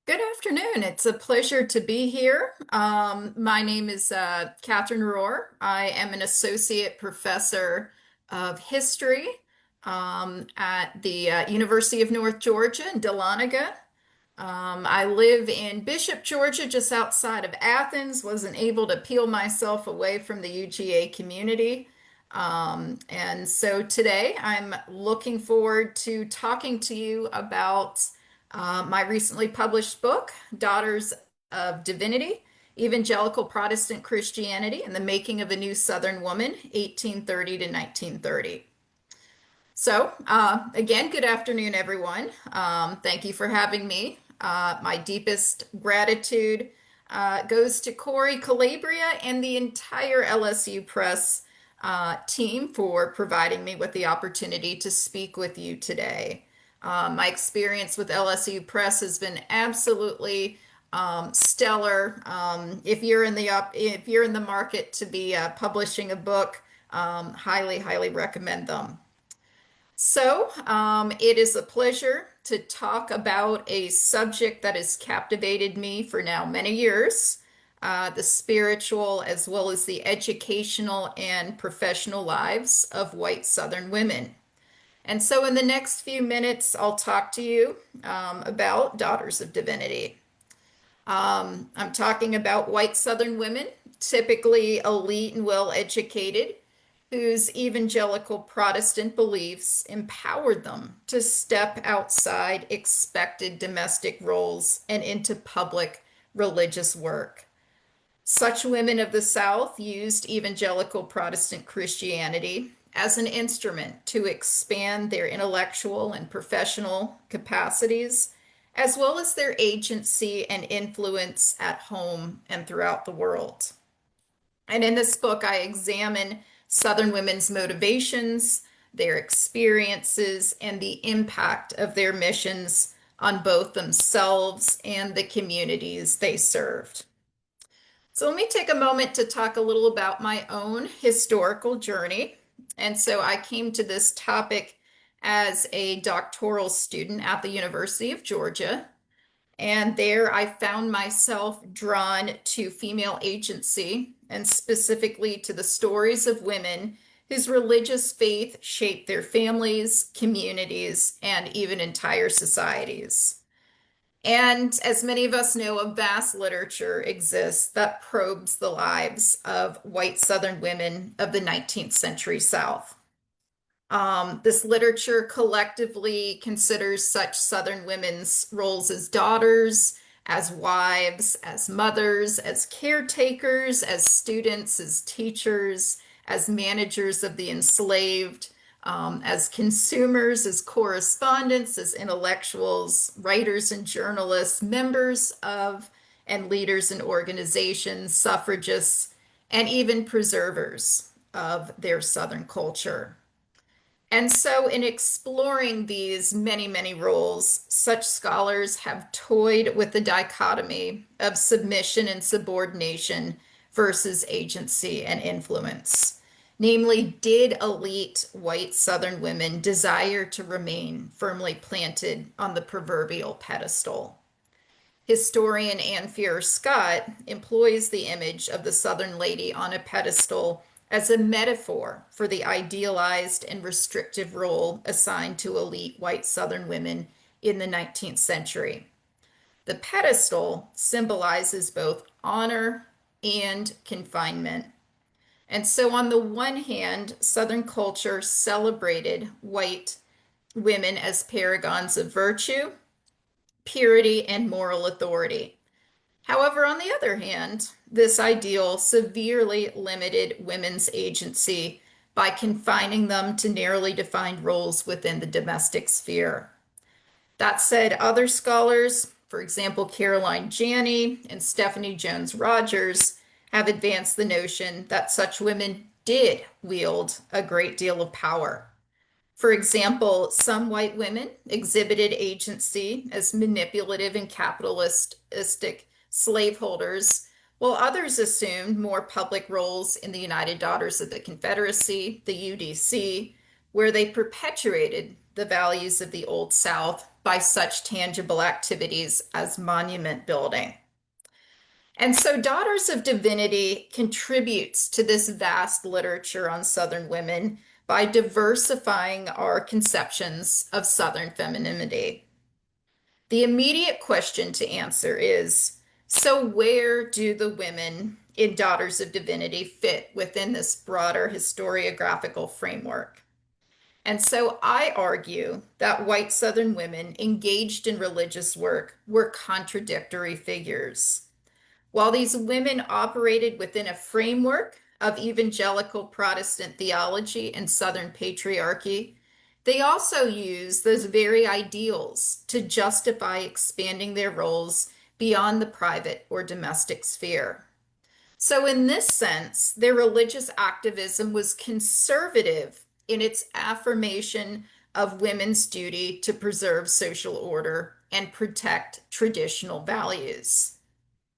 Good afternoon. It's a pleasure to be here. My name is Katherine Rohrer. I am an associate professor of history at the University of North Georgia in Dahlonega. I live in Bishop, Georgia, just outside of Athens. Wasn't able to peel myself away from the UGA community. And so today I'm looking forward to talking to you about my recently published book, Daughters of Divinity, Evangelical Protestant Christianity and the Making of a New Southern Woman, 1830 to 1930. So, again, good afternoon, everyone. Thank you for having me. My deepest gratitude goes to Corey Calabria and the entire LSU Press team for providing me with the opportunity to speak with you today. My experience with LSU Press has been absolutely stellar. If you're in the market to be publishing a book, highly recommend them. So, it is a pleasure to talk about a subject that has captivated me for now many years, the spiritual as well as the educational and professional lives of white Southern women. And so, in the next few minutes, I'll talk to you about Daughters of Divinity. I'm talking about white Southern women, typically elite and well educated, whose evangelical Protestant beliefs empowered them to step outside expected domestic roles and into public religious work. Such women of the South used evangelical Protestant Christianity as an instrument to expand their intellectual and professional capacities, as well as their agency and influence at home and throughout the world. And in this book, I examine Southern women's motivations, their experiences, and the impact of their missions on both themselves and the communities they served. So let me take a moment to talk a little about my own historical journey. And so I came to this topic as a doctoral student at the University of Georgia. And there I found myself drawn to female agency and specifically to the stories of women whose religious faith shaped their families, communities, and even entire societies. And as many of us know, a vast literature exists that probes the lives of white Southern women of the 19th century South. This literature collectively considers such Southern women's roles as daughters, as wives, as mothers, as caretakers, as students, as teachers, as managers of the enslaved, as consumers, as correspondents, as intellectuals, writers and journalists, members of and leaders in organizations, suffragists, and even preservers of their Southern culture. And so, in exploring these many roles, such scholars have toyed with the dichotomy of submission and subordination versus agency and influence. Namely, did elite white Southern women desire to remain firmly planted on the proverbial pedestal? Historian Anne Fear Scott employs the image of the Southern lady on a pedestal as a metaphor for the idealized and restrictive role assigned to elite white Southern women in the 19th century. The pedestal symbolizes both honor and confinement. And so, on the one hand, Southern culture celebrated white women as paragons of virtue, purity, and moral authority. However, on the other hand, this ideal severely limited women's agency by confining them to narrowly defined roles within the domestic sphere. That said, other scholars, for example, Caroline Janney and Stephanie Jones Rogers, have advanced the notion that such women did wield a great deal of power. For example, some white women exhibited agency as manipulative and capitalistic slaveholders, while others assumed more public roles in the United Daughters of the Confederacy, the UDC, where they perpetuated the values of the Old South by such tangible activities as monument building. And so, Daughters of Divinity contributes to this vast literature on Southern women by diversifying our conceptions of Southern femininity. The immediate question to answer is, so where do the women in Daughters of Divinity fit within this broader historiographical framework? And so I argue that white Southern women engaged in religious work were contradictory figures. While these women operated within a framework of evangelical Protestant theology and Southern patriarchy, they also use those very ideals to justify expanding their roles beyond the private or domestic sphere. So, in this sense, their religious activism was conservative in its affirmation of women's duty to preserve social order and protect traditional values.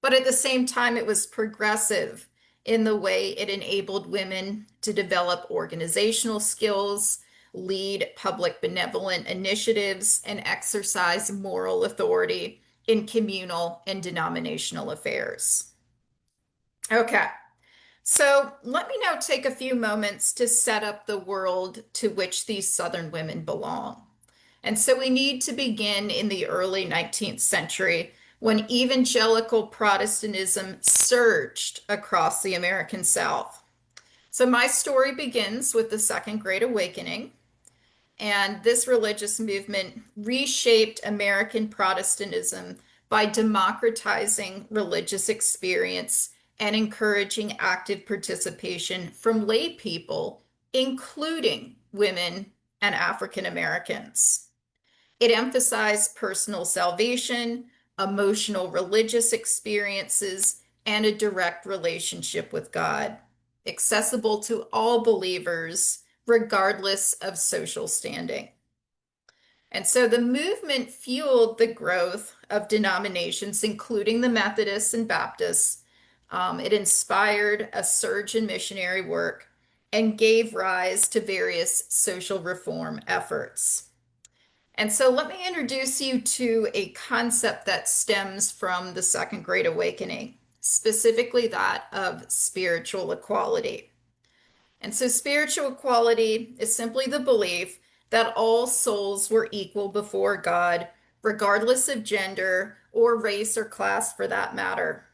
But at the same time, it was progressive in the way it enabled women to develop organizational skills, lead public benevolent initiatives, and exercise moral authority in communal and denominational affairs. Okay, so let me now take a few moments to set up the world to which these Southern women belong. And so we need to begin in the early 19th century when evangelical Protestantism surged across the American South. So my story begins with the Second Great Awakening, and this religious movement reshaped American Protestantism by democratizing religious experience and encouraging active participation from lay people, including women and African Americans. It emphasized personal salvation, emotional religious experiences, and a direct relationship with God, accessible to all believers, regardless of social standing. And so the movement fueled the growth of denominations, including the Methodists and Baptists. It inspired a surge in missionary work and gave rise to various social reform efforts. And so let me introduce you to a concept that stems from the Second Great Awakening, specifically that of spiritual equality. And so spiritual equality is simply the belief that all souls were equal before God, regardless of gender or race or class for that matter.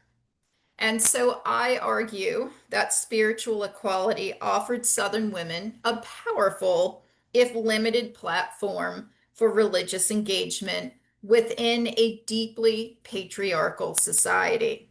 And so I argue that spiritual equality offered Southern women a powerful, if limited, platform for religious engagement within a deeply patriarchal society.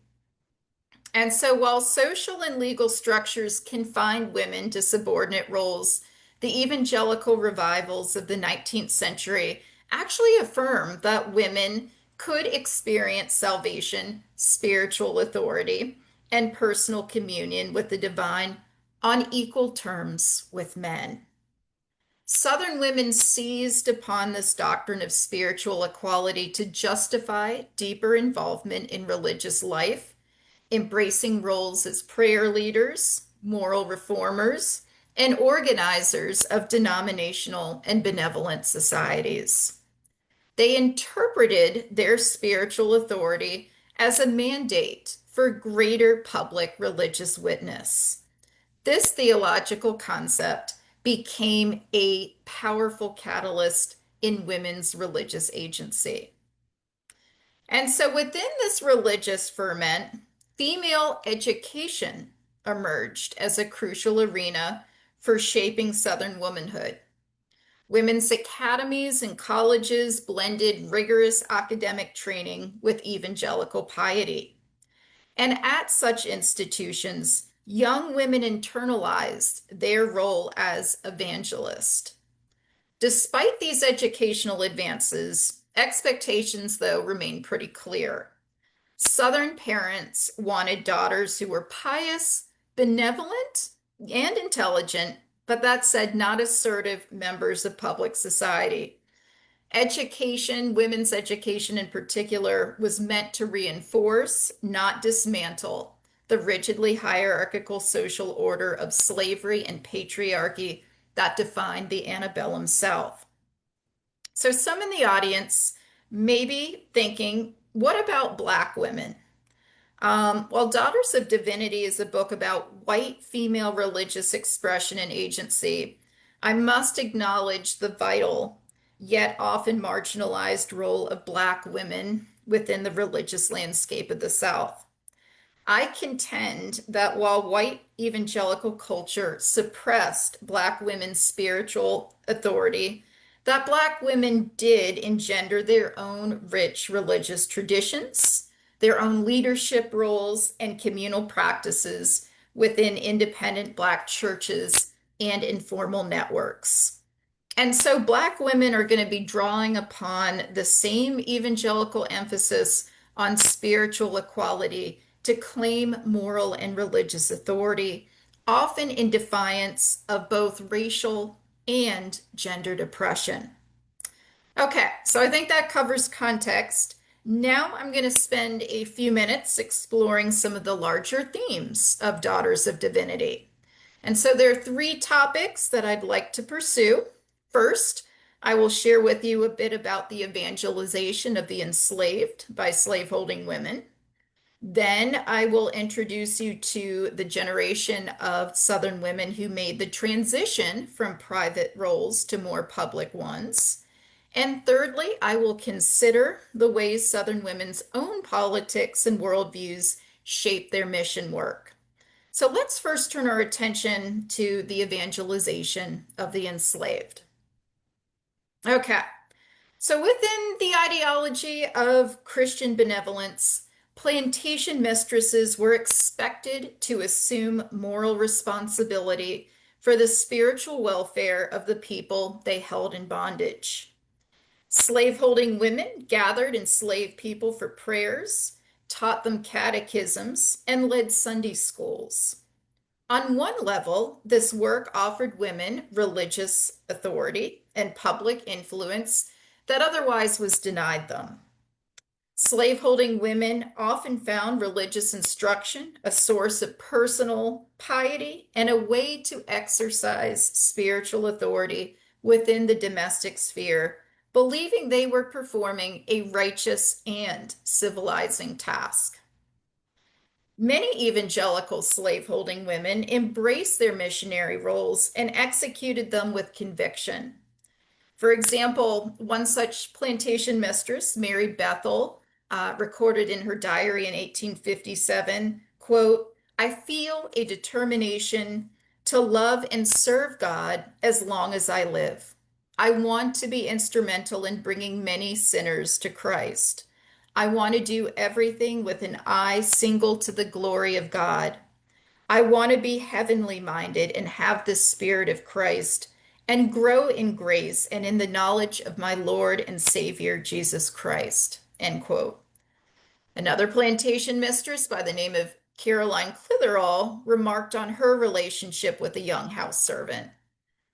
And so while social and legal structures confined women to subordinate roles, the evangelical revivals of the 19th century actually affirmed that women could experience salvation, spiritual authority, and personal communion with the divine on equal terms with men. Southern women seized upon this doctrine of spiritual equality to justify deeper involvement in religious life, embracing roles as prayer leaders, moral reformers, and organizers of denominational and benevolent societies. They interpreted their spiritual authority as a mandate for greater public religious witness. This theological concept became a powerful catalyst in women's religious agency. And so within this religious ferment, female education emerged as a crucial arena for shaping Southern womanhood. Women's academies and colleges blended rigorous academic training with evangelical piety. And at such institutions, young women internalized their role as evangelists. Despite these educational advances, expectations, though, remain pretty clear. Southern parents wanted daughters who were pious, benevolent, and intelligent, but that said, not assertive members of public society. Education, women's education in particular, was meant to reinforce, not dismantle, the rigidly hierarchical social order of slavery and patriarchy that defined the antebellum South. So some in the audience may be thinking, what about Black women? While Daughters of Divinity is a book about white female religious expression and agency, I must acknowledge the vital, yet often marginalized role of Black women within the religious landscape of the South. I contend that while white evangelical culture suppressed Black women's spiritual authority, that Black women did engender their own rich religious traditions, their own leadership roles, and communal practices within independent Black churches and informal networks. And so Black women are going to be drawing upon the same evangelical emphasis on spiritual equality to claim moral and religious authority, often in defiance of both racial and gendered oppression. Okay, so I think that covers context. Now I'm going to spend a few minutes exploring some of the larger themes of Daughters of Divinity. And so there are three topics that I'd like to pursue. First, I will share with you a bit about the evangelization of the enslaved by slaveholding women. Then I will introduce you to the generation of Southern women who made the transition from private roles to more public ones. And thirdly, I will consider the ways Southern women's own politics and worldviews shape their mission work. So let's first turn our attention to the evangelization of the enslaved. Okay, so within the ideology of Christian benevolence, plantation mistresses were expected to assume moral responsibility for the spiritual welfare of the people they held in bondage. Slaveholding women gathered enslaved people for prayers, taught them catechisms, and led Sunday schools. On one level, this work offered women religious authority and public influence that otherwise was denied them. Slaveholding women often found religious instruction a source of personal piety and a way to exercise spiritual authority within the domestic sphere, believing they were performing a righteous and civilizing task. Many evangelical slaveholding women embraced their missionary roles and executed them with conviction. For example, one such plantation mistress, Mary Bethel, recorded in her diary in 1857, quote, "I feel a determination to love and serve God as long as I live. I want to be instrumental in bringing many sinners to Christ. I want to do everything with an eye single to the glory of God. I want to be heavenly minded and have the Spirit of Christ and grow in grace and in the knowledge of my Lord and Savior Jesus Christ." End quote. Another plantation mistress by the name of Caroline Clitherall remarked on her relationship with a young house servant.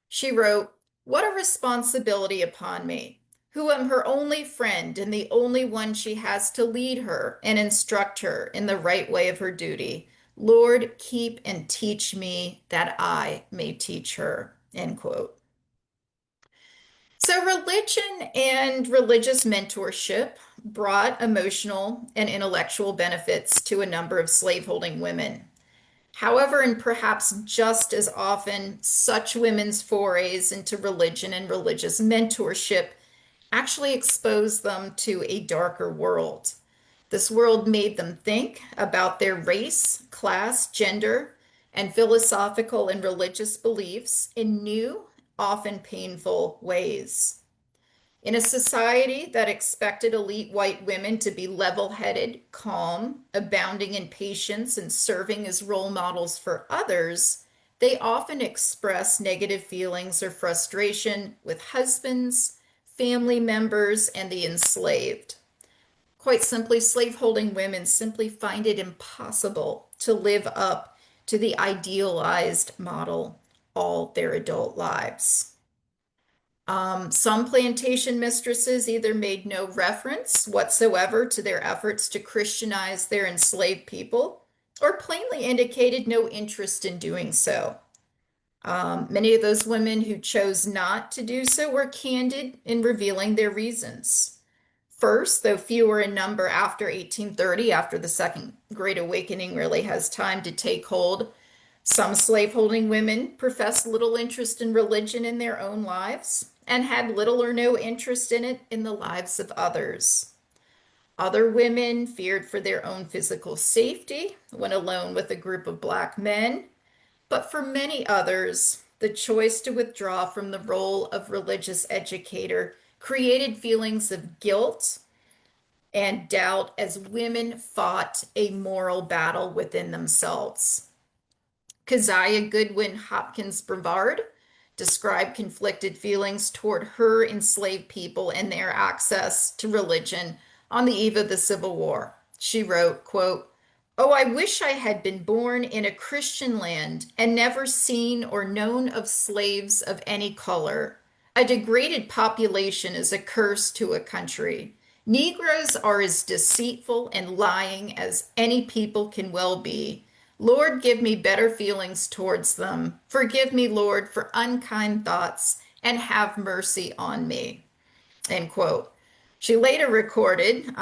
She wrote, "What a responsibility upon me, who am her only friend and the only one she has to lead her and instruct her in the right way of her duty. Lord, keep and teach me that I may teach her." End quote. So religion and religious mentorship brought emotional and intellectual benefits to a number of slaveholding women. However, and perhaps just as often, such women's forays into religion and religious mentorship actually exposed them to a darker world. This world made them think about their race, class, gender, and philosophical and religious beliefs in new, often painful ways. In a society that expected elite white women to be level-headed, calm, abounding in patience, and serving as role models for others, they often express negative feelings or frustration with husbands, family members, and the enslaved. Quite simply, slaveholding women simply find it impossible to live up to the idealized model all their adult lives. Some plantation mistresses either made no reference whatsoever to their efforts to Christianize their enslaved people or plainly indicated no interest in doing so. Many of those women who chose not to do so were candid in revealing their reasons. First, though fewer in number after 1830, after the Second Great Awakening really has time to take hold, some slaveholding women professed little interest in religion in their own lives and had little or no interest in it in the lives of others. Other women feared for their own physical safety when alone with a group of black men, but for many others, the choice to withdraw from the role of religious educator created feelings of guilt and doubt as women fought a moral battle within themselves. Keziah Goodwin Hopkins Brevard described conflicted feelings toward her enslaved people and their access to religion on the eve of the Civil War. She wrote, quote, "Oh, I wish I had been born in a Christian land and never seen or known of slaves of any color. A degraded population is a curse to a country. Negroes are as deceitful and lying as any people can well be. Lord, give me better feelings towards them. Forgive me, Lord, for unkind thoughts, and have mercy on me." End quote. She later recorded,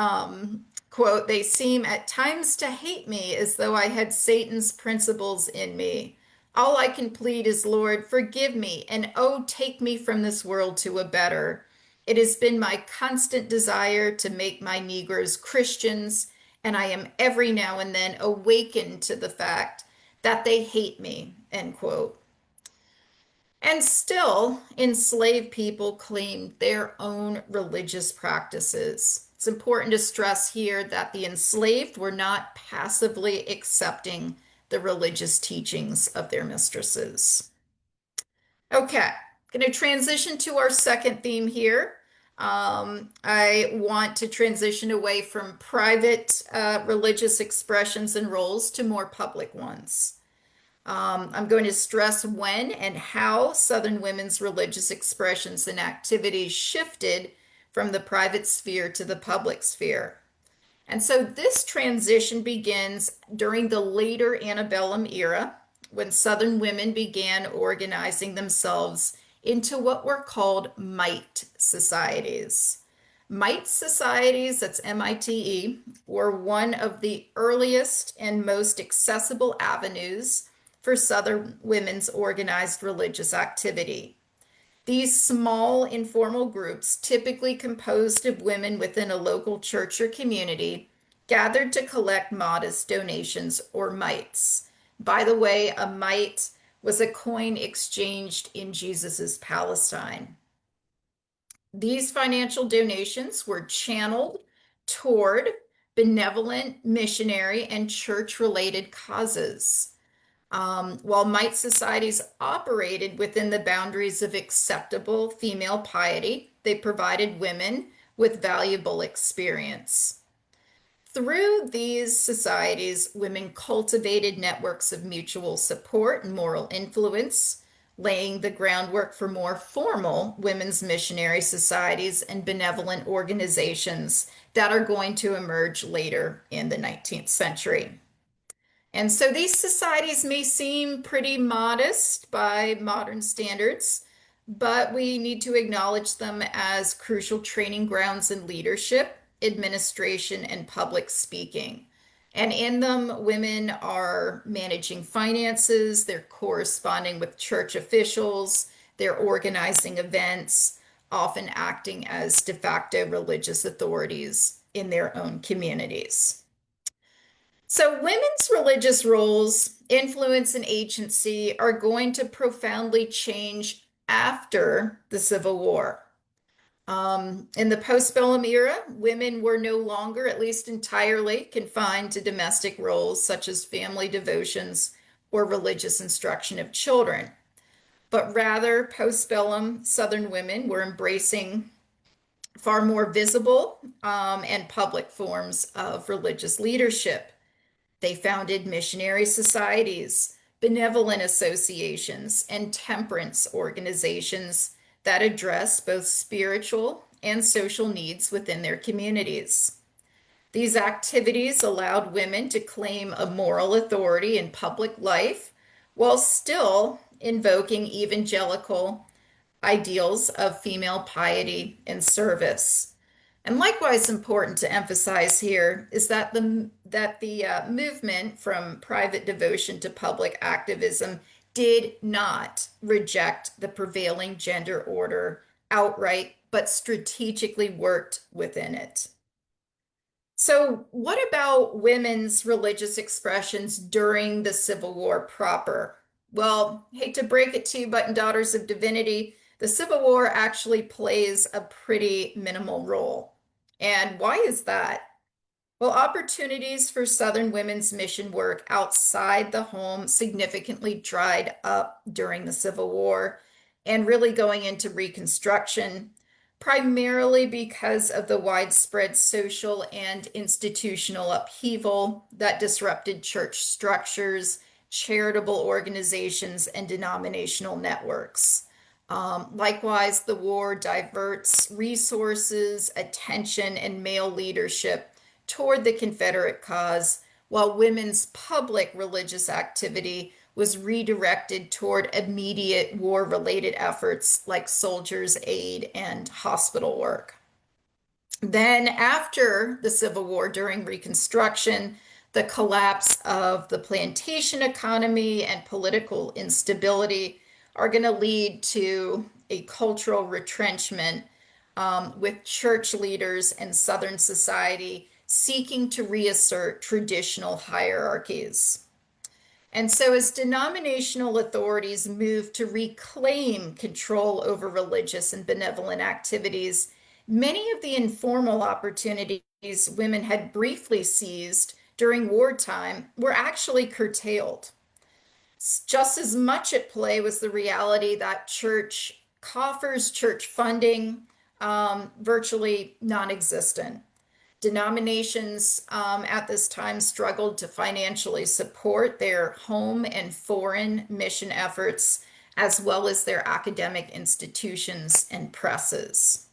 quote, "They seem at times to hate me as though I had Satan's principles in me. All I can plead is, Lord, forgive me, and oh, take me from this world to a better. It has been my constant desire to make my Negroes Christians, and I am every now and then awakened to the fact that they hate me," end quote. And still, enslaved people claimed their own religious practices. It's important to stress here that the enslaved were not passively accepting the religious teachings of their mistresses. Okay, going to transition to our second theme here. I want to transition away from private religious expressions and roles to more public ones. I'm going to stress when and how Southern women's religious expressions and activities shifted from the private sphere to the public sphere. And so this transition begins during the later antebellum era, when Southern women began organizing themselves into what were called mite societies. Mite societies, that's MITE, were one of the earliest and most accessible avenues for Southern women's organized religious activity. These small informal groups, typically composed of women within a local church or community, gathered to collect modest donations or mites. By the way, a mite was a coin exchanged in Jesus's Palestine. These financial donations were channeled toward benevolent, missionary, and church-related causes. While mite societies operated within the boundaries of acceptable female piety, they provided women with valuable experience. Through these societies, women cultivated networks of mutual support and moral influence, laying the groundwork for more formal women's missionary societies and benevolent organizations that are going to emerge later in the 19th century. And so these societies may seem pretty modest by modern standards, but we need to acknowledge them as crucial training grounds in leadership, administration, and public speaking. And in them, women are managing finances, they're corresponding with church officials, they're organizing events, often acting as de facto religious authorities in their own communities. So, women's religious roles, influence, and agency are going to profoundly change after the Civil War. In the postbellum era, women were no longer, at least entirely, confined to domestic roles such as family devotions or religious instruction of children, but rather, postbellum Southern women were embracing far more visible and public forms of religious leadership. They founded missionary societies, benevolent associations, and temperance organizations that address both spiritual and social needs within their communities. These activities allowed women to claim a moral authority in public life while still invoking evangelical ideals of female piety and service. And likewise important to emphasize here is that the movement from private devotion to public activism did not reject the prevailing gender order outright, but strategically worked within it. So, what about women's religious expressions during the Civil War proper? Well, hate to break it to you, but in Daughters of Divinity, the Civil War actually plays a pretty minimal role. And why is that? Well, opportunities for Southern women's mission work outside the home significantly dried up during the Civil War and really going into Reconstruction, primarily because of the widespread social and institutional upheaval that disrupted church structures, charitable organizations, and denominational networks. Likewise, the war diverts resources, attention, and male leadership toward the Confederate cause, while women's public religious activity was redirected toward immediate war related efforts like soldiers' aid and hospital work. Then, after the Civil War, during Reconstruction, the collapse of the plantation economy and political instability are going to lead to a cultural retrenchment with church leaders and Southern society seeking to reassert traditional hierarchies. And so, as denominational authorities move to reclaim control over religious and benevolent activities, many of the informal opportunities women had briefly seized during wartime were actually curtailed. Just as much at play was the reality that church coffers, church funding, virtually non existent. Denominations at this time struggled to financially support their home and foreign mission efforts, as well as their academic institutions and presses.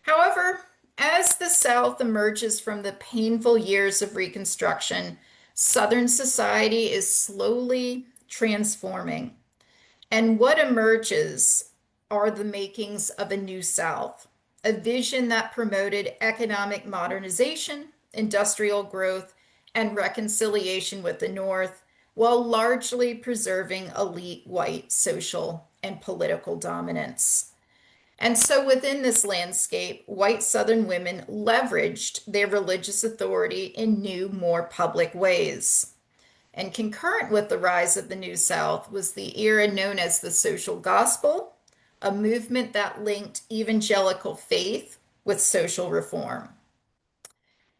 However, as the South emerges from the painful years of Reconstruction, Southern society is slowly transforming. And what emerges are the makings of a new South, a vision that promoted economic modernization, industrial growth, and reconciliation with the North, while largely preserving elite white social and political dominance. And so within this landscape, white Southern women leveraged their religious authority in new, more public ways. And concurrent with the rise of the New South was the era known as the social gospel, a movement that linked evangelical faith with social reform.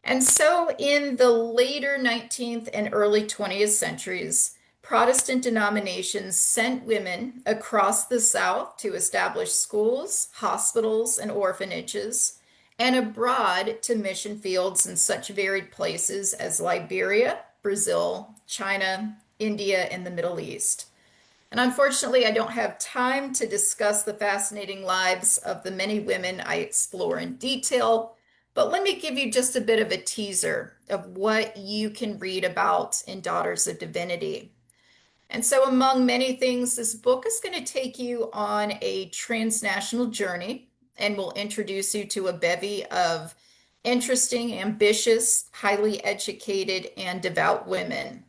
And so, in the later 19th and early 20th centuries, Protestant denominations sent women across the South to establish schools, hospitals, and orphanages, and abroad to mission fields in such varied places as Liberia, Brazil, China, India, and the Middle East. And unfortunately, I don't have time to discuss the fascinating lives of the many women I explore in detail, but let me give you just a bit of a teaser of what you can read about in Daughters of Divinity. And so, among many things, this book is going to take you on a transnational journey and will introduce you to a bevy of interesting, ambitious, highly educated, and devout women.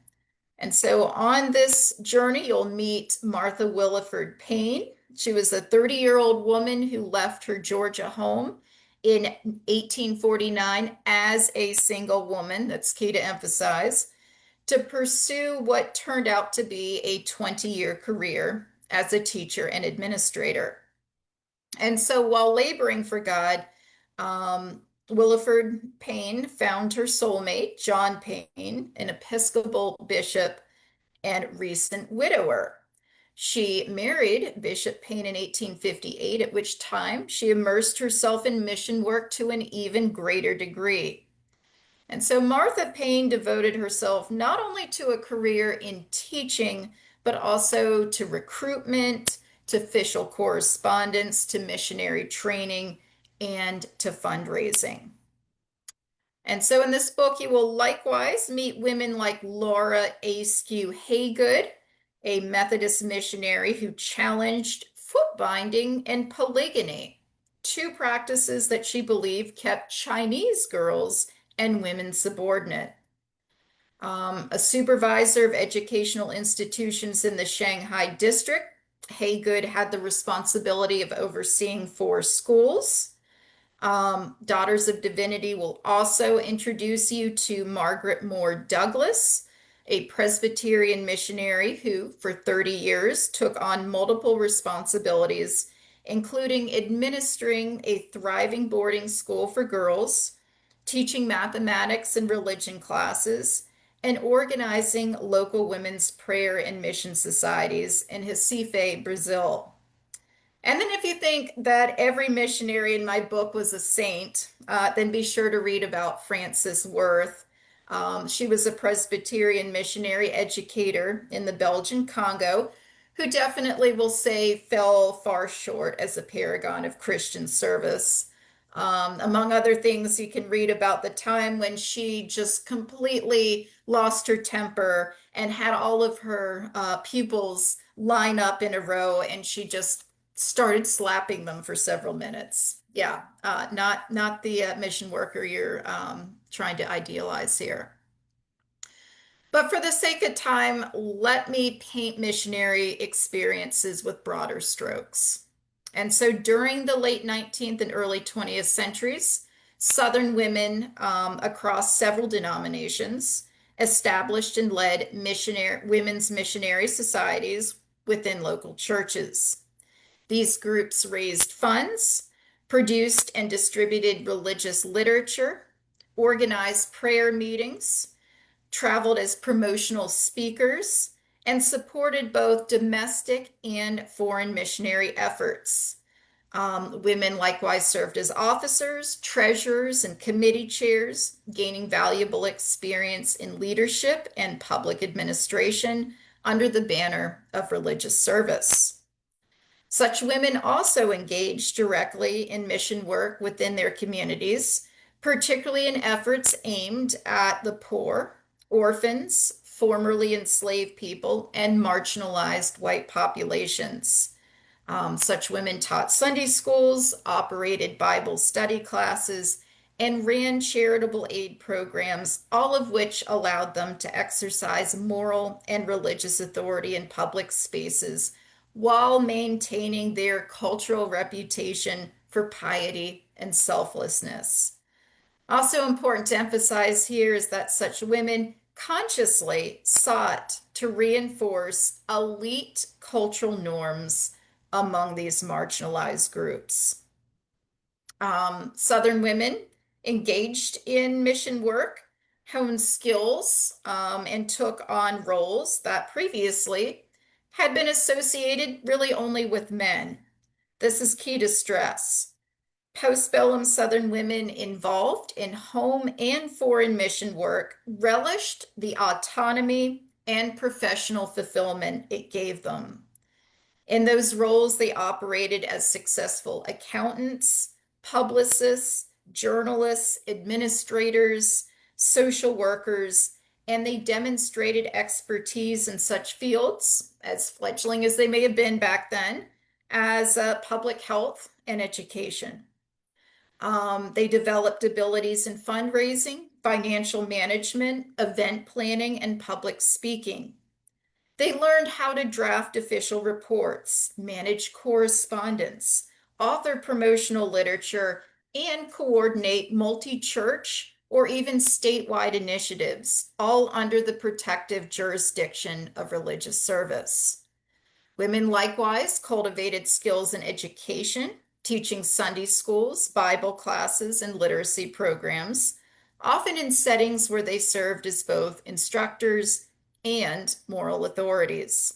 And so on this journey, you'll meet Martha Williford Payne. She was a 30-year-old woman who left her Georgia home in 1849 as a single woman, that's key to emphasize, to pursue what turned out to be a 20-year career as a teacher and administrator. And so while laboring for God, Williford Payne found her soulmate, John Payne, an Episcopal bishop and recent widower. She married Bishop Payne in 1858, at which time she immersed herself in mission work to an even greater degree. And so Martha Payne devoted herself not only to a career in teaching, but also to recruitment, to official correspondence, to missionary training, and to fundraising. And so in this book, you will likewise meet women like Laura Askew Haygood, a Methodist missionary who challenged foot binding and polygyny, two practices that she believed kept Chinese girls and women subordinate. A supervisor of educational institutions in the Shanghai district, Haygood had the responsibility of overseeing four schools. Daughters of Divinity will also introduce you to Margaret Moore Douglas, a Presbyterian missionary who, for 30 years, took on multiple responsibilities, including administering a thriving boarding school for girls, teaching mathematics and religion classes, and organizing local women's prayer and mission societies in Recife, Brazil. And then, if you think that every missionary in my book was a saint, then be sure to read about Frances Worth. She was a Presbyterian missionary educator in the Belgian Congo, who definitely will say fell far short as a paragon of Christian service. Among other things, you can read about the time when she just completely lost her temper and had all of her pupils line up in a row, and she just started slapping them for several minutes. Yeah, not the mission worker you're trying to idealize here. But for the sake of time, let me paint missionary experiences with broader strokes. And so during the late 19th and early 20th centuries, Southern women across several denominations established and led women's missionary societies within local churches. These groups raised funds, produced and distributed religious literature, organized prayer meetings, traveled as promotional speakers, and supported both domestic and foreign missionary efforts. Women likewise served as officers, treasurers, and committee chairs, gaining valuable experience in leadership and public administration under the banner of religious service. Such women also engaged directly in mission work within their communities, particularly in efforts aimed at the poor, orphans, formerly enslaved people, and marginalized white populations. Such women taught Sunday schools, operated Bible study classes, and ran charitable aid programs, all of which allowed them to exercise moral and religious authority in public spaces while maintaining their cultural reputation for piety and selflessness. Also important to emphasize here is that such women consciously sought to reinforce elite cultural norms among these marginalized groups. Southern women engaged in mission work, honed skills, and took on roles that previously had been associated really only with men. This is key to stress. Postbellum Southern women involved in home and foreign mission work relished the autonomy and professional fulfillment it gave them. In those roles, they operated as successful accountants, publicists, journalists, administrators, social workers, and they demonstrated expertise in such fields, as fledgling as they may have been back then, as public health and education. They developed abilities in fundraising, financial management, event planning, and public speaking. They learned how to draft official reports, manage correspondence, author promotional literature, and coordinate multi-church or even statewide initiatives, all under the protective jurisdiction of religious service. Women likewise cultivated skills in education, teaching Sunday schools, Bible classes, and literacy programs, often in settings where they served as both instructors and moral authorities.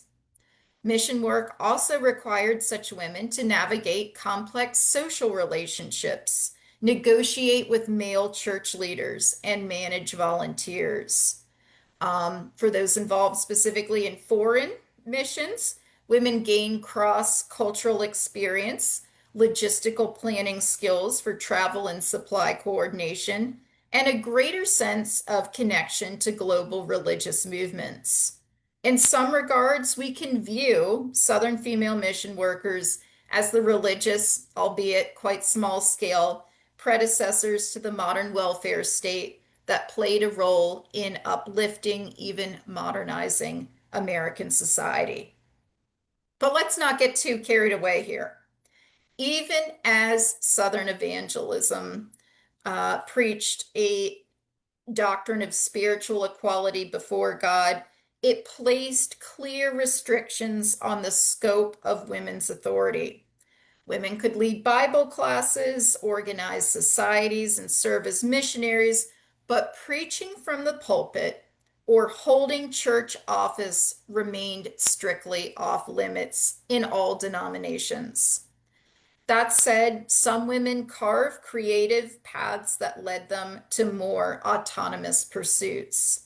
Mission work also required such women to navigate complex social relationships, negotiate with male church leaders, and manage volunteers. For those involved specifically in foreign missions, women gain cross-cultural experience, logistical planning skills for travel and supply coordination, and a greater sense of connection to global religious movements. In some regards, we can view Southern female mission workers as the religious, albeit quite small scale, predecessors to the modern welfare state that played a role in uplifting, even modernizing American society. But let's not get too carried away here. Even as Southern evangelism preached a doctrine of spiritual equality before God, it placed clear restrictions on the scope of women's authority. Women could lead Bible classes, organize societies, and serve as missionaries, but preaching from the pulpit or holding church office remained strictly off limits in all denominations. That said, some women carve creative paths that led them to more autonomous pursuits.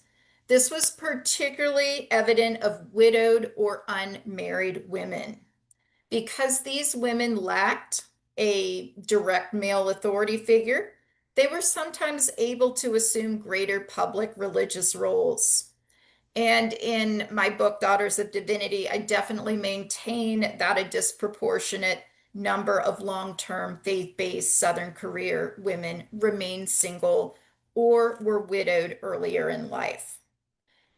This was particularly evident of widowed or unmarried women. Because these women lacked a direct male authority figure, they were sometimes able to assume greater public religious roles. And in my book, Daughters of Divinity, I definitely maintain that a disproportionate number of long-term faith-based Southern career women remained single or were widowed earlier in life.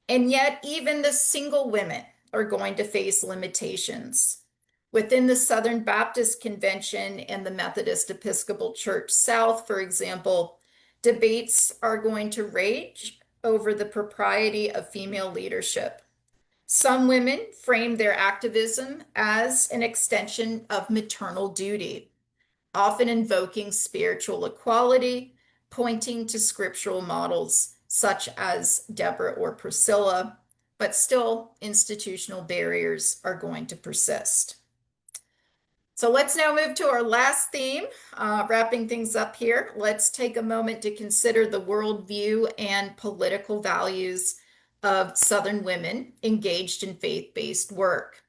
And yet, even the single women are going to face limitations. Within the Southern Baptist Convention and the Methodist Episcopal Church South, for example, debates are going to rage over the propriety of female leadership. Some women frame their activism as an extension of maternal duty, often invoking spiritual equality, pointing to scriptural models such as Deborah or Priscilla, but still institutional barriers are going to persist. So let's now move to our last theme, wrapping things up here. Let's take a moment to consider the worldview and political values of Southern women engaged in faith-based work.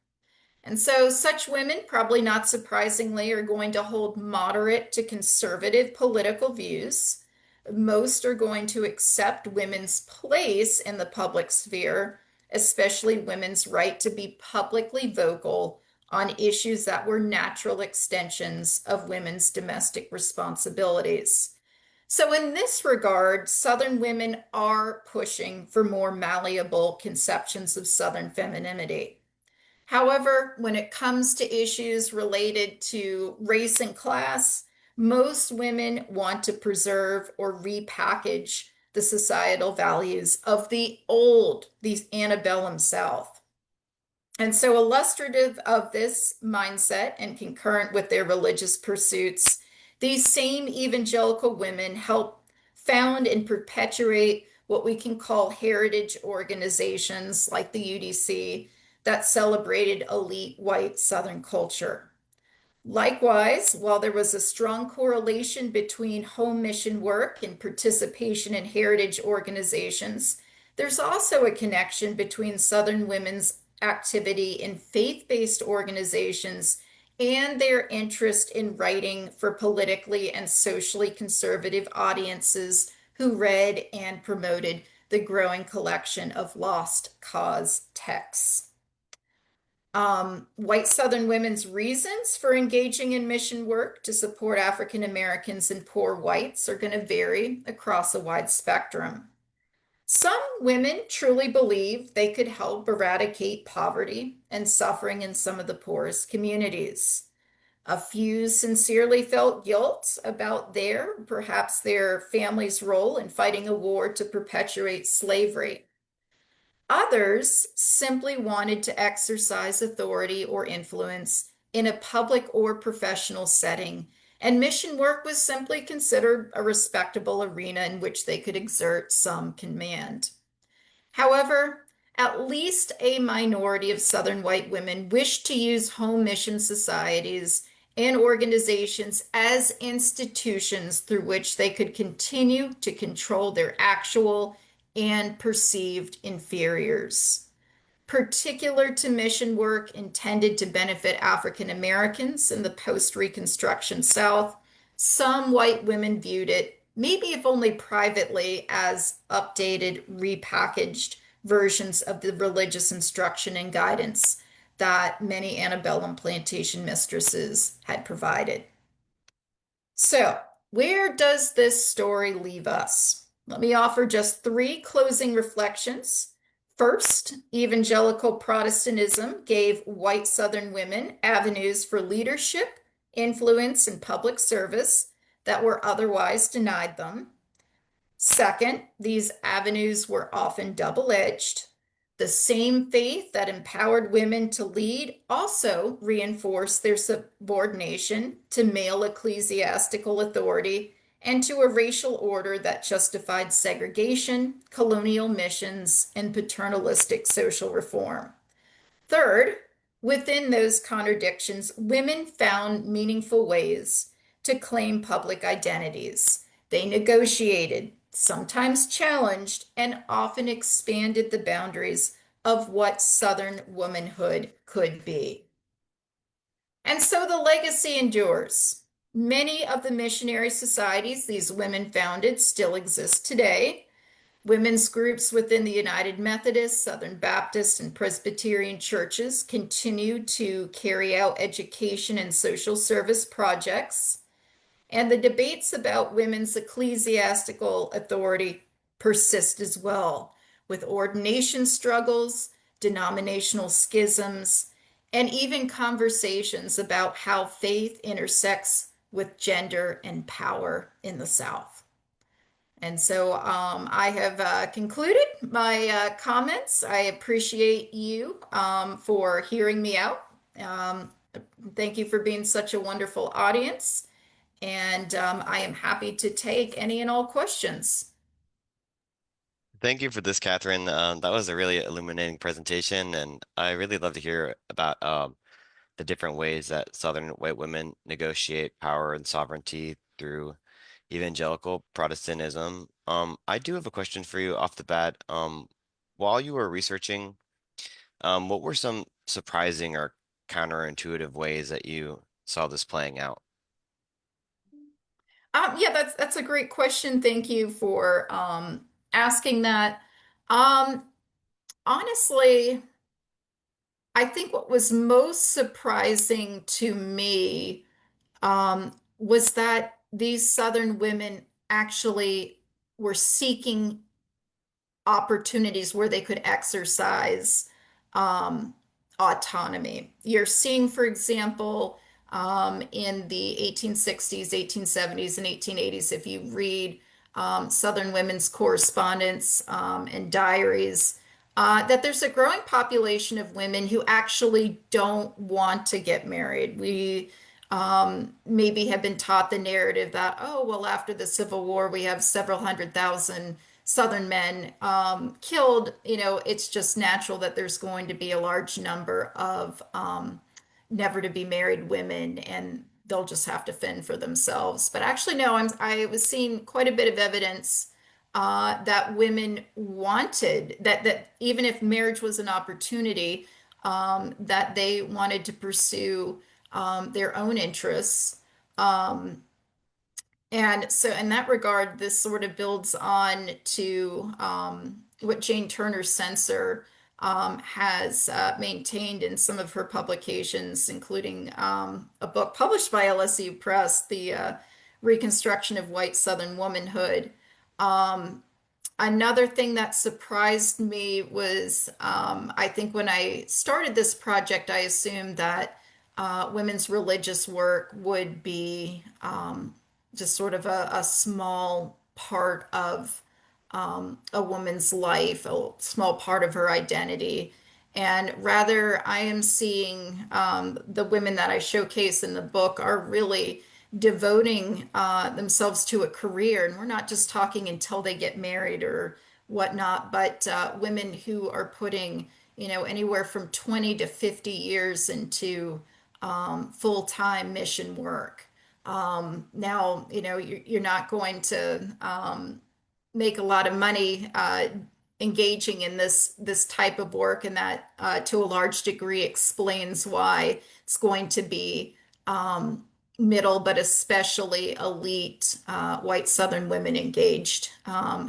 And so such women, probably not surprisingly, are going to hold moderate to conservative political views. Most are going to accept women's place in the public sphere, especially women's right to be publicly vocal on issues that were natural extensions of women's domestic responsibilities. So, in this regard, Southern women are pushing for more malleable conceptions of Southern femininity. However, when it comes to issues related to race and class, most women want to preserve or repackage the societal values of the antebellum South. And so, illustrative of this mindset and concurrent with their religious pursuits, these same evangelical women help found and perpetuate what we can call heritage organizations like the UDC that celebrated elite white Southern culture. Likewise, while there was a strong correlation between home mission work and participation in heritage organizations, there's also a connection between Southern women's activity in faith-based organizations and their interest in writing for politically and socially conservative audiences who read and promoted the growing collection of lost cause texts. White Southern women's reasons for engaging in mission work to support African Americans and poor whites are going to vary across a wide spectrum. Some women truly believe they could help eradicate poverty and suffering in some of the poorest communities. A few sincerely felt guilt about perhaps their family's role in fighting a war to perpetuate slavery. Others simply wanted to exercise authority or influence in a public or professional setting, and mission work was simply considered a respectable arena in which they could exert some command. However, at least a minority of Southern white women wished to use home mission societies and organizations as institutions through which they could continue to control their actual and perceived inferiors. Particular to mission work intended to benefit African Americans in the post-Reconstruction South, some white women viewed it, maybe if only privately, as updated, repackaged versions of the religious instruction and guidance that many antebellum plantation mistresses had provided. So, where does this story leave us? Let me offer just three closing reflections. First, evangelical Protestantism gave white Southern women avenues for leadership, influence, and public service that were otherwise denied them. Second, these avenues were often double-edged. The same faith that empowered women to lead also reinforced their subordination to male ecclesiastical authority and to a racial order that justified segregation, colonial missions, and paternalistic social reform. Third, within those contradictions, women found meaningful ways to claim public identities. They negotiated, sometimes challenged, and often expanded the boundaries of what Southern womanhood could be. And so the legacy endures. Many of the missionary societies these women founded still exist today. Women's groups within the United Methodist, Southern Baptist, and Presbyterian churches continue to carry out education and social service projects, and the debates about women's ecclesiastical authority persist as well, with ordination struggles, denominational schisms, and even conversations about how faith intersects with gender and power in the South. And so I have concluded my comments. I appreciate you for hearing me out. Um, Thank you for being such a wonderful audience. And I am happy to take any and all questions. Thank you for this, Catherine. That was a really illuminating presentation, and I really love to hear about the different ways that Southern white women negotiate power and sovereignty through evangelical Protestantism. I do have a question for you off the bat. While you were researching, what were some surprising or counterintuitive ways that you saw this playing out? Yeah, that's a great question. Thank you for asking that. Um, Honestly, I think what was most surprising to me was that these Southern women actually were seeking opportunities where they could exercise um, autonomy. You're seeing, for example, in the 1860s, 1870s, and 1880s, if you read Southern women's correspondence and diaries, that there's a growing population of women who actually don't want to get married. We maybe have been taught the narrative that, oh, well, after the Civil War, we have several 100,000 Southern men killed. It's just natural that there's going to be a large number of never to be married women, and they'll just have to fend for themselves. But actually, no, I was seeing quite a bit of evidence that women wanted that even if marriage was an opportunity, that they wanted to pursue their own interests. And so, in that regard, this sort of builds on to what Jane Turner Censor has maintained in some of her publications, including a book published by LSU Press, The Reconstruction of White Southern Womanhood. Another thing that surprised me was I think when I started this project, I assumed that women's religious work would be just sort of a small part of a woman's life, a small part of her identity. And rather, I am seeing the women that I showcase in the book are really devoting themselves to a career. And we're not just talking until they get married or whatnot, but women who are putting, anywhere from 20 to 50 years into full-time mission work. Now, you're not going to make a lot of money engaging in this type of work, and that to a large degree explains why it's going to be middle, but especially elite white Southern women engaged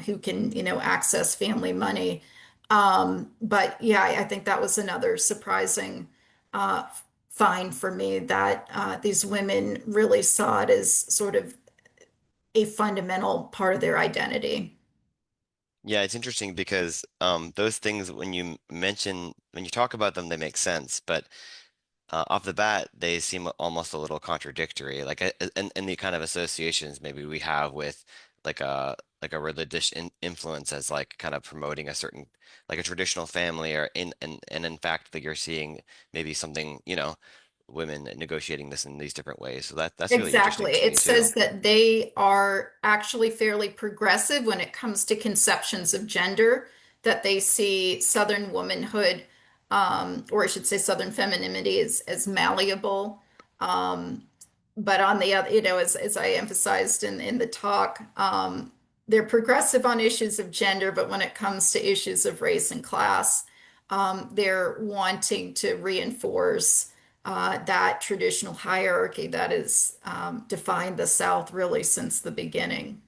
who can, access family money. But yeah, I think that was another surprising uh, find for me that these women really saw it as sort of a fundamental part of their identity. Yeah, it's interesting because those things when you talk about them, they make sense, but off the bat, they seem almost a little contradictory. Like in the kind of associations maybe we have with like a religious influence as like kind of promoting a certain like a traditional family or and in fact like you're seeing maybe something, women negotiating this in these different ways. So that's really interesting Exactly. to me It too. says that they are actually fairly progressive when it comes to conceptions of gender, that they see Southern womanhood, or I should say Southern femininity, as malleable. Um, but on the other, as I emphasized in the talk, they're progressive on issues of gender, but when it comes to issues of race and class, they're wanting to reinforce that traditional hierarchy that has defined the South really since the beginning.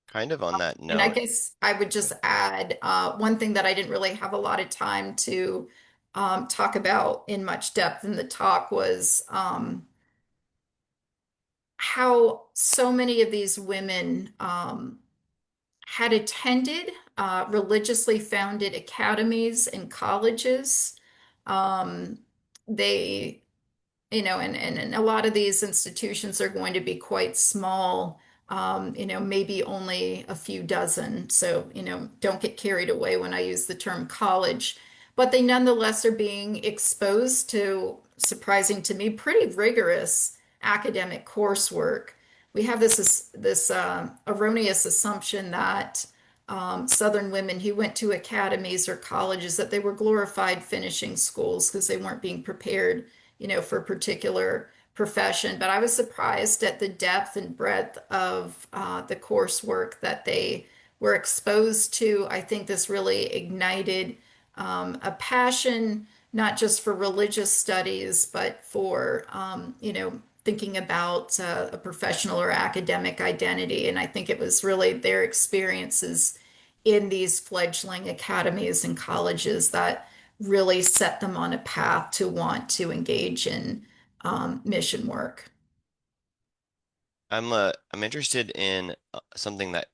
Kind of on that And I note, guess I would just add one thing that I didn't really have a lot of time to talk about in much depth in the talk was how so many of these women had attended religiously founded academies and colleges. Um, they and a lot of these institutions are going to be quite small, maybe only a few dozen. So, don't get carried away when I use the term college, but they nonetheless are being exposed to, surprising to me, pretty rigorous academic coursework. We have this erroneous assumption that Southern women who went to academies or colleges that they were glorified finishing schools because they weren't being prepared for a particular profession. But I was surprised at the depth and breadth of the coursework that they were exposed to. I think this really ignited a passion, not just for religious studies, but for, thinking about a professional or academic identity. And I think it was really their experiences in these fledgling academies and colleges that really set them on a path to want to engage in mission work. I'm interested in something that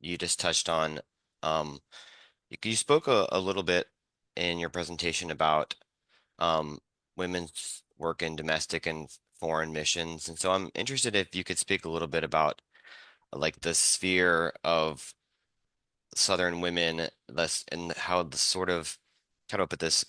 you just touched on. Um, you spoke a little bit in your presentation about um, women's work in domestic and foreign missions, and so I'm interested if you could speak a little bit about like the sphere of Southern women, less and how the sort of how do I put this?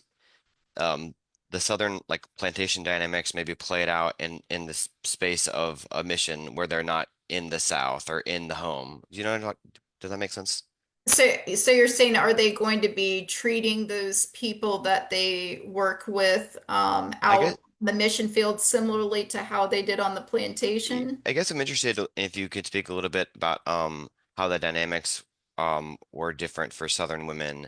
Um, the Southern like plantation dynamics maybe played out in this space of a mission where they're not in the South or in the home. Does that make sense? So you're saying, are they going to be treating those people that they work with I guess out the mission field similarly to how they did on the plantation? I guess I'm interested if you could speak a little bit about how the dynamics were different for Southern women,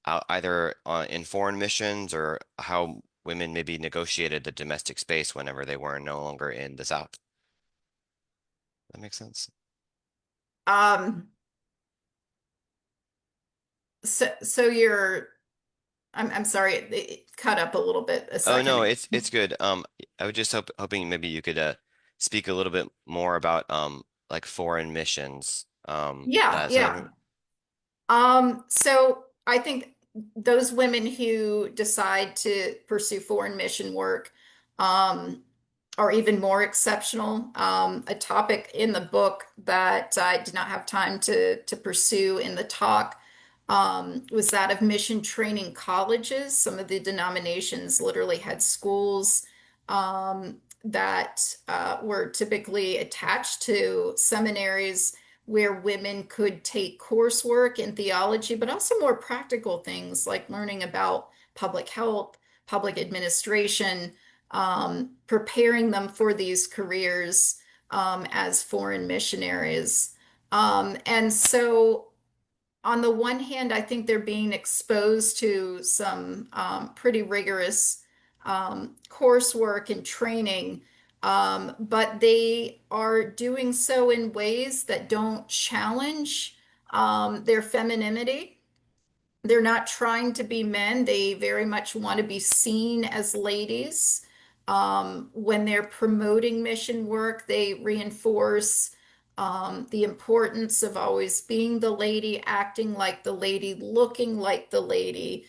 either in foreign missions or how women maybe negotiated the domestic space whenever they were no longer in the South. That makes sense. Um, so I'm sorry, it cut up a little bit a Oh second no, ago. it's good. I was just hoping maybe you could speak a little bit more about like foreign missions Yeah, that yeah. Southern. So I think those women who decide to pursue foreign mission work um, are even more exceptional. A topic in the book that I did not have time to pursue in the talk was that of mission training colleges. Some of the denominations literally had schools that were typically attached to seminaries where women could take coursework in theology, but also more practical things like learning about public health, public administration, preparing them for these careers as foreign missionaries. And so on the one hand, I think they're being exposed to some pretty rigorous coursework and training, but they are doing so in ways that don't challenge their femininity. They're not trying to be men. They very much want to be seen as ladies. When they're promoting mission work, they reinforce the importance of always being the lady, acting like the lady, looking like the lady,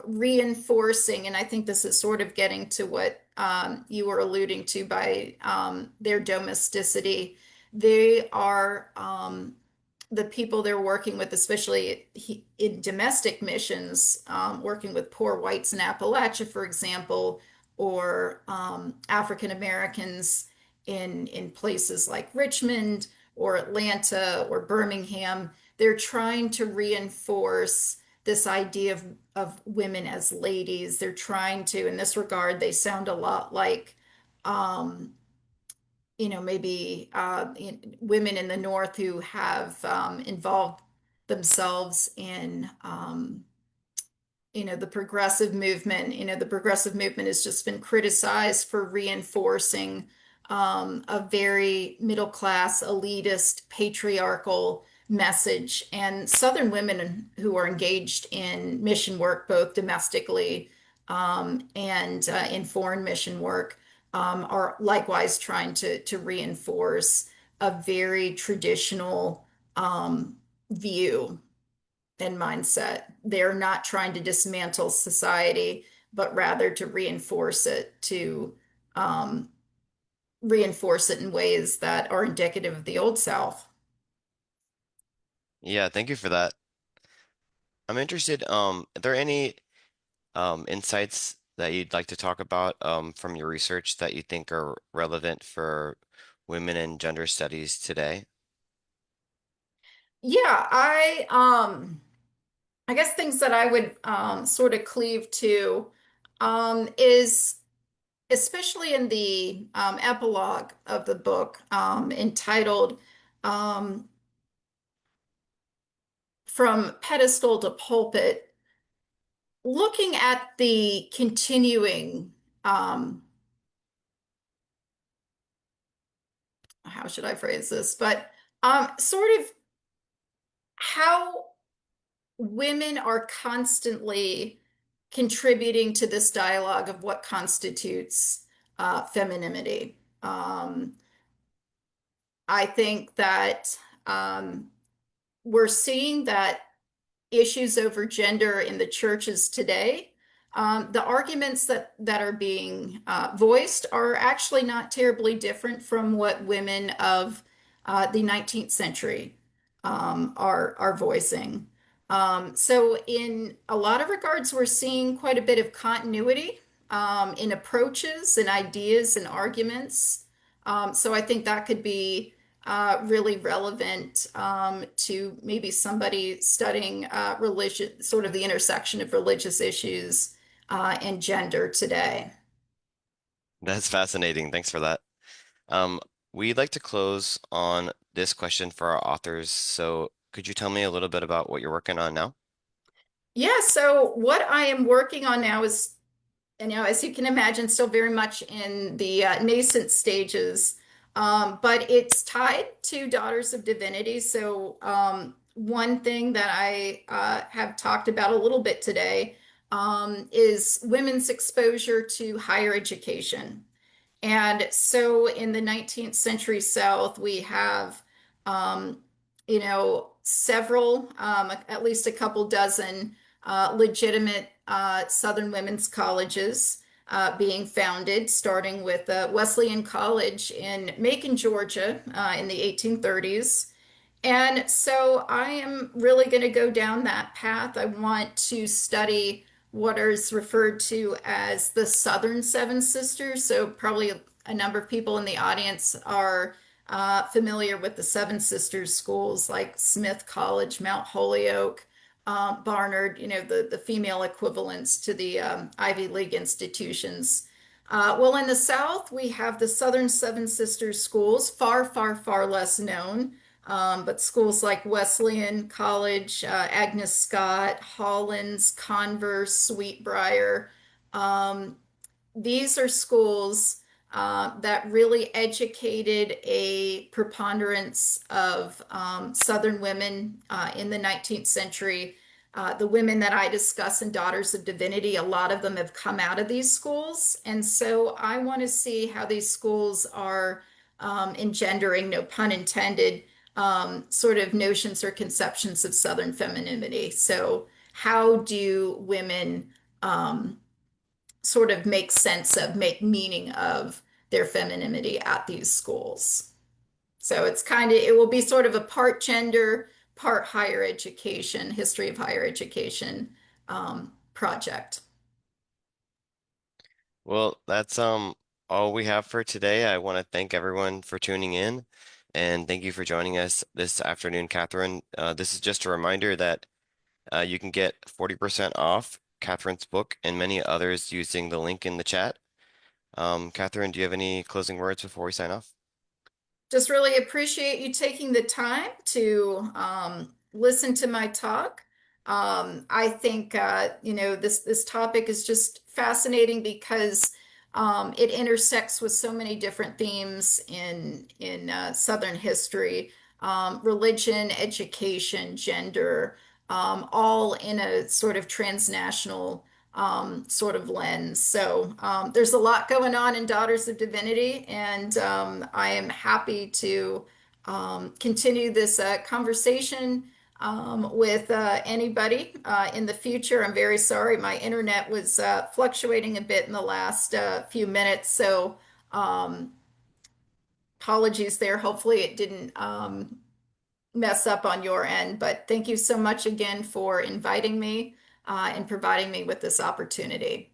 reinforcing. And I think this is sort of getting to what you were alluding to by their domesticity. They are. The people they're working with, especially in domestic missions, working with poor whites in Appalachia, for example, or African Americans in places like Richmond or Atlanta or Birmingham, they're trying to reinforce this idea of women as ladies. They're trying to, in this regard, they sound a lot like maybe women in the North who have involved themselves in the progressive movement. The progressive movement has just been criticized for reinforcing a very middle class, elitist, patriarchal message. And Southern women who are engaged in mission work, both domestically and in foreign mission work, are likewise trying to reinforce a very traditional view and mindset. They're not trying to dismantle society, but rather to um, reinforce it in ways that are indicative of the Old South. Yeah, thank you for that. I'm interested, are there any insights that you'd like to talk about from your research that you think are relevant for women and gender studies today? Yeah, I guess things that I would sort of cleave to is especially in the epilogue of the book entitled um, From Pedestal to Pulpit, looking at the continuing, um, how should I phrase this, but sort of how women are constantly contributing to this dialogue of what constitutes femininity. I think that um, we're seeing that issues over gender in the churches today, the arguments that are being voiced are actually not terribly different from what women of the 19th century are voicing. So in a lot of regards, we're seeing quite a bit of continuity in approaches and ideas and arguments. So I think that could be really relevant to maybe somebody studying religion, sort of the intersection of religious issues and gender today. That's fascinating. Thanks for that. Um, we'd like to close on this question for our authors. So could you tell me a little bit about what you're working on now? Yeah, so what I am working on now is, as you can imagine, still very much in the nascent stages, but it's tied to Daughters of Divinity. So one thing that I have talked about a little bit today is women's exposure to higher education. And so in the 19th century South, we have, um, several, at least a couple dozen legitimate Southern women's colleges being founded, starting with Wesleyan College in Macon, Georgia, in the 1830s. And so I am really going to go down that path. I want to study what is referred to as the Southern Seven Sisters. So probably a number of people in the audience are familiar with the Seven Sisters schools like Smith College, Mount Holyoke, Barnard, the female equivalents to the Ivy League institutions. Well, in the South, we have the Southern Seven Sisters schools, far, far, far less known. But schools like Wesleyan College, Agnes Scott, Hollins, Converse, Sweetbriar, um, these are schools that really educated a preponderance of Southern women in the 19th century. the women that I discuss in Daughters of Divinity, a lot of them have come out of these schools. And so I want to see how these schools are engendering, no pun intended, sort of notions or conceptions of Southern femininity. So, how do women sort of make sense of, make meaning of their femininity at these schools? So it's kind of, it will be sort of a part gender, part higher education, history of higher education project. Well, that's all we have for today. I want to thank everyone for tuning in, and thank you for joining us this afternoon, Catherine. This is just a reminder that you can get 40% off Catherine's book and many others using the link in the chat. Catherine, do you have any closing words before we sign off? Just really appreciate you taking the time to listen to my talk. I think this topic is just fascinating because it intersects with so many different themes in Southern history, religion, education, gender, all in a sort of transnational sort of lens. So there's a lot going on in Daughters of Divinity, and I am happy to continue this conversation with anybody in the future. I'm very sorry, my internet was fluctuating a bit in the last few minutes, so um, apologies there. Hopefully, it didn't mess up on your end, but thank you so much again for inviting me and providing me with this opportunity.